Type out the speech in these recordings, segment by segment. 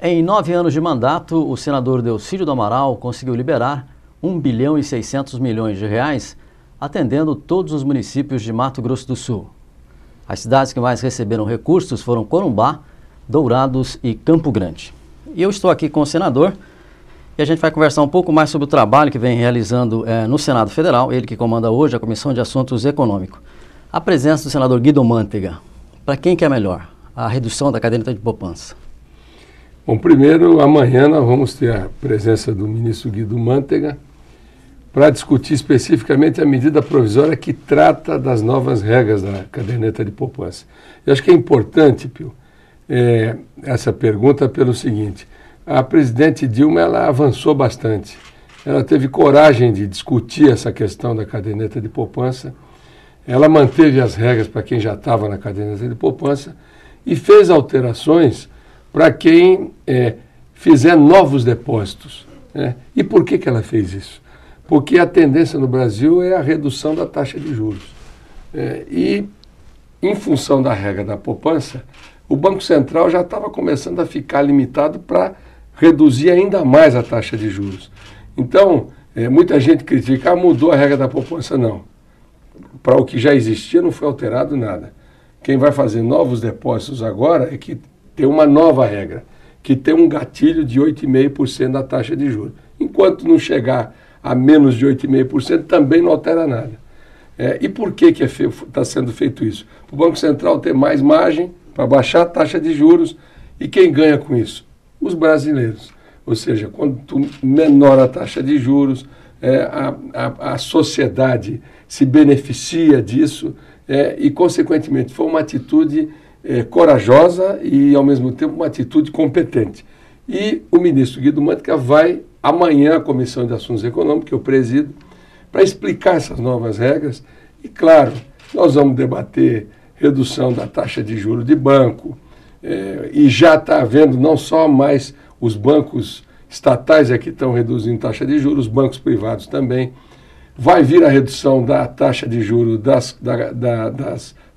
Em 9 anos de mandato, o senador Delcídio do Amaral conseguiu liberar 1 bilhão e 600 milhões de reais, atendendo todos os municípios de Mato Grosso do Sul. As cidades que mais receberam recursos foram Corumbá, Dourados e Campo Grande. E eu estou aqui com o senador e a gente vai conversar um pouco mais sobre o trabalho que vem realizando no Senado Federal, ele que comanda hoje a Comissão de Assuntos Econômicos. A presença do senador Guido Mantega, para quem que é melhor? A redução da caderneta de poupança? Bom, primeiro, amanhã nós vamos ter a presença do ministro Guido Mantega para discutir especificamente a medida provisória que trata das novas regras da caderneta de poupança. Eu acho que é importante, Pio, essa pergunta pelo seguinte: a presidente Dilma ela avançou bastante, ela teve coragem de discutir essa questão da caderneta de poupança, ela manteve as regras para quem já estava na caderneta de poupança e fez alterações para quem fizer novos depósitos. E por que ela fez isso? Porque a tendência no Brasil é a redução da taxa de juros. E, em função da regra da poupança, o Banco Central já estava começando a ficar limitado para reduzir ainda mais a taxa de juros. Então, muita gente critica, mudou a regra da poupança. Não. Para o que já existia não foi alterado nada. Quem vai fazer novos depósitos agora é que tem uma nova regra, que tem um gatilho de 8,5% da taxa de juros. Enquanto não chegar a menos de 8,5%, também não altera nada. E por que está sendo feito isso? Para o Banco Central ter mais margem para baixar a taxa de juros. E quem ganha com isso? Os brasileiros. Ou seja, quanto menor a taxa de juros, a sociedade se beneficia disso e, consequentemente, foi uma atitude corajosa e, ao mesmo tempo, uma atitude competente. E o ministro Guido Mantega vai amanhã à Comissão de Assuntos Econômicos, que eu presido, para explicar essas novas regras. E, claro, nós vamos debater redução da taxa de juros de banco, e já está havendo não só mais os bancos estatais que estão reduzindo taxa de juros, os bancos privados também. Vai vir a redução da taxa de juros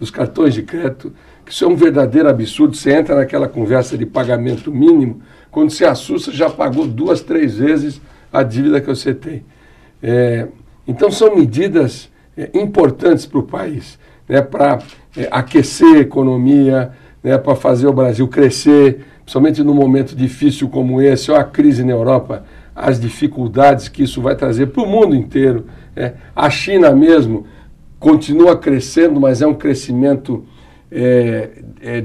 dos cartões de crédito, que isso é um verdadeiro absurdo. Você entra naquela conversa de pagamento mínimo, quando você assusta, já pagou 2, 3 vezes a dívida que você tem. Então são medidas importantes para o país, para aquecer a economia, para fazer o Brasil crescer, principalmente num momento difícil como esse, ou a crise na Europa, as dificuldades que isso vai trazer para o mundo inteiro. A China mesmo continua crescendo, mas é um crescimento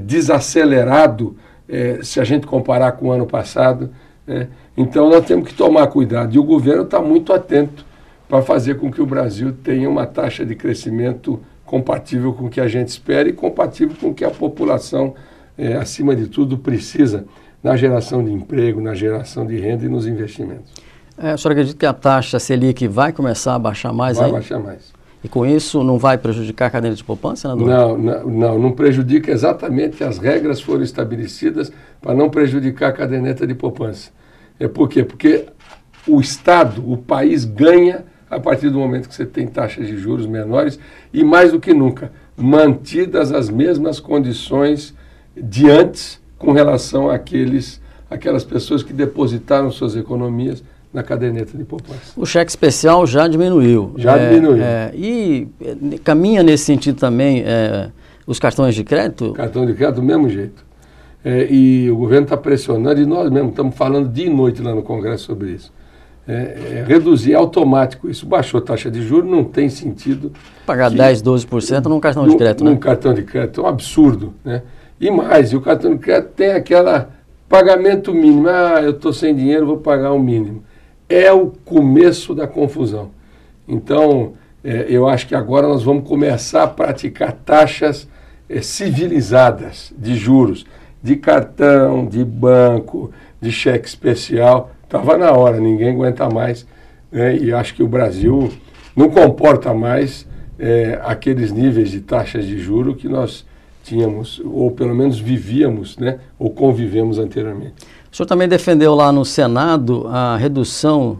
desacelerado se a gente comparar com o ano passado. Então nós temos que tomar cuidado. E o governo está muito atento para fazer com que o Brasil tenha uma taxa de crescimento compatível com o que a gente espera e compatível com o que a população, acima de tudo, precisa na geração de emprego, na geração de renda e nos investimentos. O senhor acredita que a taxa Selic vai começar a baixar mais aí? Vai baixar mais. E com isso não vai prejudicar a caderneta de poupança, senador? Não prejudica. Exatamente, as regras foram estabelecidas para não prejudicar a caderneta de poupança. Por quê? Porque o Estado, o país ganha a partir do momento que você tem taxas de juros menores e, mais do que nunca, mantidas as mesmas condições de antes com relação àquelas pessoas que depositaram suas economias na caderneta de poupança. O cheque especial já diminuiu. Já diminuiu. E caminha nesse sentido também os cartões de crédito? Cartão de crédito do mesmo jeito. E o governo está pressionando, e nós mesmo estamos falando dia e noite lá no Congresso sobre isso. Reduzir, é automático isso. Baixou a taxa de juros, não tem sentido. Pagar 10, 12% num cartão de crédito, né? Num cartão de crédito, é um absurdo, né? E mais, o cartão de crédito tem aquela pagamento mínimo. Eu estou sem dinheiro, vou pagar o mínimo. É o começo da confusão. Então, eu acho que agora nós vamos começar a praticar taxas civilizadas de juros, de cartão, de banco, de cheque especial. Estava na hora, ninguém aguenta mais, e acho que o Brasil não comporta mais aqueles níveis de taxas de juros que nós tínhamos, ou pelo menos vivíamos, ou convivemos anteriormente. O senhor também defendeu lá no Senado a redução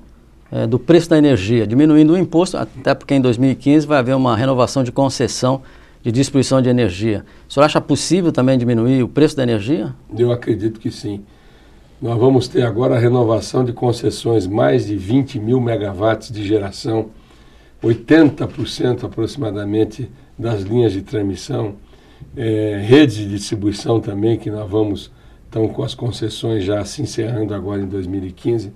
do preço da energia, diminuindo o imposto, até porque em 2015 vai haver uma renovação de concessão de distribuição de energia. O senhor acha possível também diminuir o preço da energia? Eu acredito que sim. Nós vamos ter agora a renovação de concessões, mais de 20 mil megawatts de geração, 80% aproximadamente das linhas de transmissão, rede de distribuição também, que estamos com as concessões já se encerrando agora em 2015.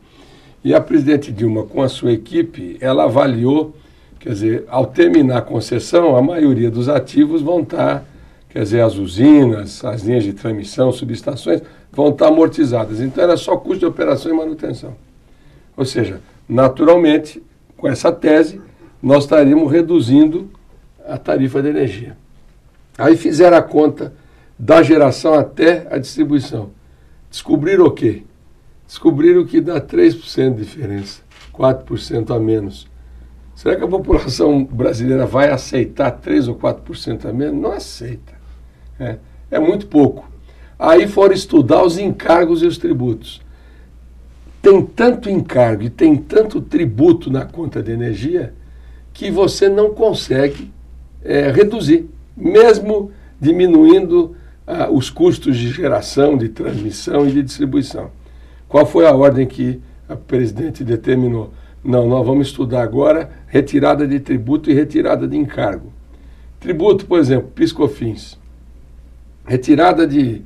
E a presidente Dilma, com a sua equipe, ela avaliou, quer dizer, ao terminar a concessão, a maioria dos ativos vão estar, quer dizer, as usinas, as linhas de transmissão, subestações, vão estar amortizadas. Então era só custo de operação e manutenção. Ou seja, naturalmente, com essa tese, nós estaríamos reduzindo a tarifa de energia. Aí fizeram a conta da geração até a distribuição. Descobriram o quê? Descobriram que dá 3% de diferença, 4% a menos. Será que a população brasileira vai aceitar 3 ou 4% a menos? Não aceita. É muito pouco. Aí foram estudar os encargos e os tributos. Tem tanto encargo e tem tanto tributo na conta de energia que você não consegue reduzir, mesmo diminuindo os custos de geração, de transmissão e de distribuição. Qual foi a ordem que a presidente determinou? Não, nós vamos estudar agora retirada de tributo e retirada de encargo. Tributo, por exemplo, PIS/COFINS. Retirada de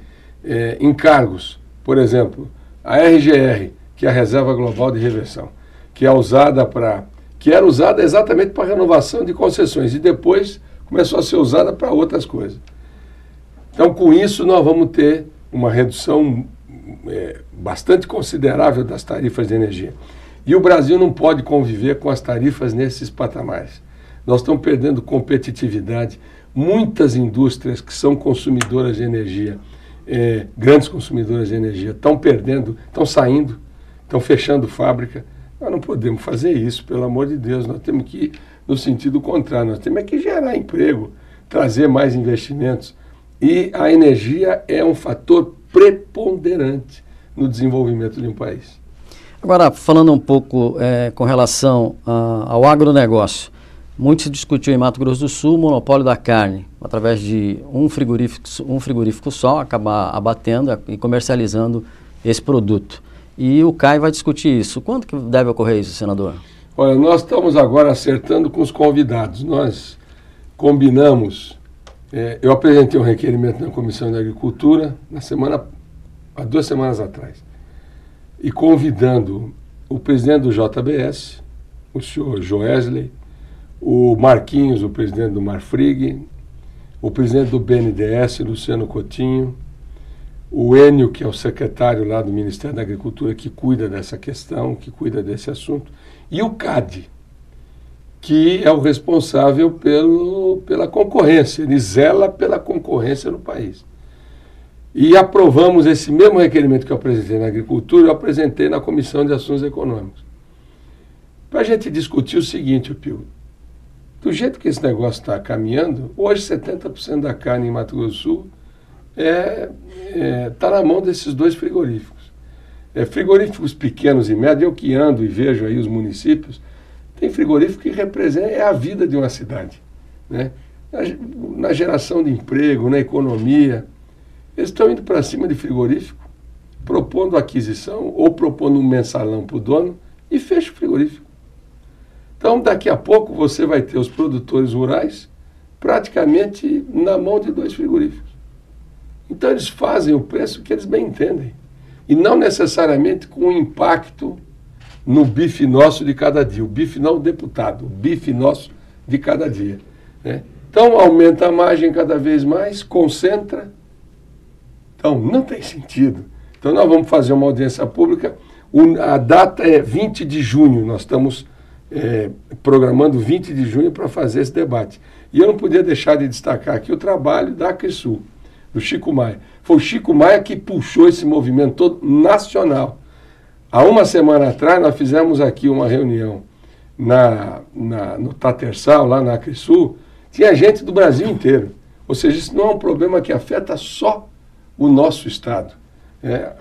encargos, por exemplo, a RGR, que é a Reserva Global de Reversão, que era usada exatamente para renovação de concessões e depois começou a ser usada para outras coisas. Então, com isso, nós vamos ter uma redução bastante considerável das tarifas de energia. E o Brasil não pode conviver com as tarifas nesses patamares. Nós estamos perdendo competitividade. Muitas indústrias que são consumidoras de energia, grandes consumidoras de energia, estão perdendo, estão saindo, estão fechando fábrica. Nós não podemos fazer isso, pelo amor de Deus. Nós temos que ir no sentido contrário. Nós temos que gerar emprego, trazer mais investimentos. E a energia é um fator preponderante no desenvolvimento de um país. Agora, falando um pouco com relação ao agronegócio, muito se discutiu em Mato Grosso do Sul o monopólio da carne, através de um frigorífico só, acabar abatendo e comercializando esse produto. E o CAI vai discutir isso. Quando que deve ocorrer isso, senador? Olha, nós estamos agora acertando com os convidados. Nós combinamos, eu apresentei um requerimento na Comissão de Agricultura há 2 semanas atrás, e convidando o presidente do JBS, o senhor Joesley, o Marquinhos, o presidente do Marfrig, o presidente do BNDES, Luciano Coutinho, o Enio, que é o secretário lá do Ministério da Agricultura, que cuida dessa questão, que cuida desse assunto, e o CAD, que é o responsável pela concorrência, ele zela pela concorrência no país. E aprovamos esse mesmo requerimento que eu apresentei na Agricultura, eu apresentei na Comissão de Assuntos Econômicos. Para a gente discutir o seguinte, Pio, do jeito que esse negócio está caminhando, hoje 70% da carne em Mato Grosso do Sul está na mão desses 2 frigoríficos. Frigoríficos pequenos e médios, eu que ando e vejo aí os municípios, tem frigorífico que representa a vida de uma cidade, né? Na geração de emprego, na economia. Eles estão indo para cima de frigorífico, propondo aquisição ou propondo um mensalão para o dono e fecha o frigorífico. Então, daqui a pouco, você vai ter os produtores rurais praticamente na mão de 2 frigoríficos. Então, eles fazem o preço que eles bem entendem. E não necessariamente com impacto no bife nosso de cada dia. O bife não o deputado, o bife nosso de cada dia, né? Então, aumenta a margem cada vez mais, concentra. Então, não tem sentido. Então, nós vamos fazer uma audiência pública. A data é 20 de junho. Nós estamos programando 20 de junho para fazer esse debate. E eu não podia deixar de destacar aqui o trabalho da Acresul, do Chico Maia. Foi o Chico Maia que puxou esse movimento todo nacional. Há 1 semana atrás, nós fizemos aqui uma reunião no Tatersal, lá na Acresul. Tinha gente do Brasil inteiro. Ou seja, isso não é um problema que afeta só o nosso estado.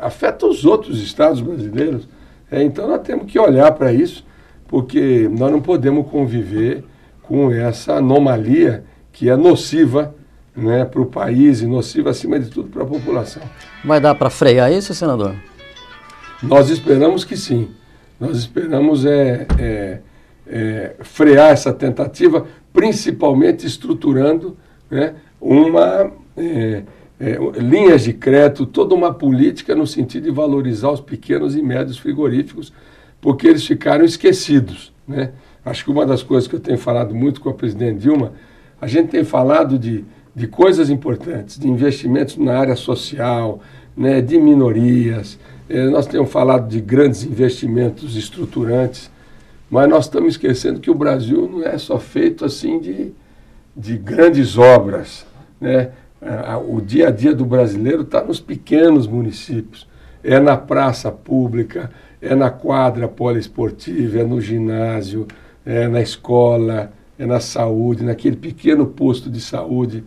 Afeta os outros estados brasileiros. Então, nós temos que olhar para isso, porque nós não podemos conviver com essa anomalia que é nociva, né, para o país e nociva, acima de tudo, para a população. Vai dar para frear isso, senador? Nós esperamos que sim. Nós esperamos frear essa tentativa, principalmente estruturando, né, linhas de crédito, toda uma política no sentido de valorizar os pequenos e médios frigoríficos, porque eles ficaram esquecidos, né? Acho que uma das coisas que eu tenho falado muito com a presidente Dilma, a gente tem falado de coisas importantes, de investimentos na área social, né, de minorias, nós temos falado de grandes investimentos estruturantes, mas nós estamos esquecendo que o Brasil não é só feito assim de grandes obras, né? O dia a dia do brasileiro está nos pequenos municípios, é na praça pública, é na quadra poliesportiva, é no ginásio, é na escola, é na saúde, naquele pequeno posto de saúde.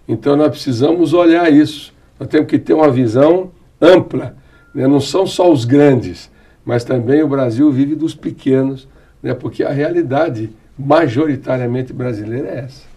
Então nós precisamos olhar isso, nós temos que ter uma visão ampla, né? Não são só os grandes, mas também o Brasil vive dos pequenos, né? Porque a realidade majoritariamente brasileira é essa.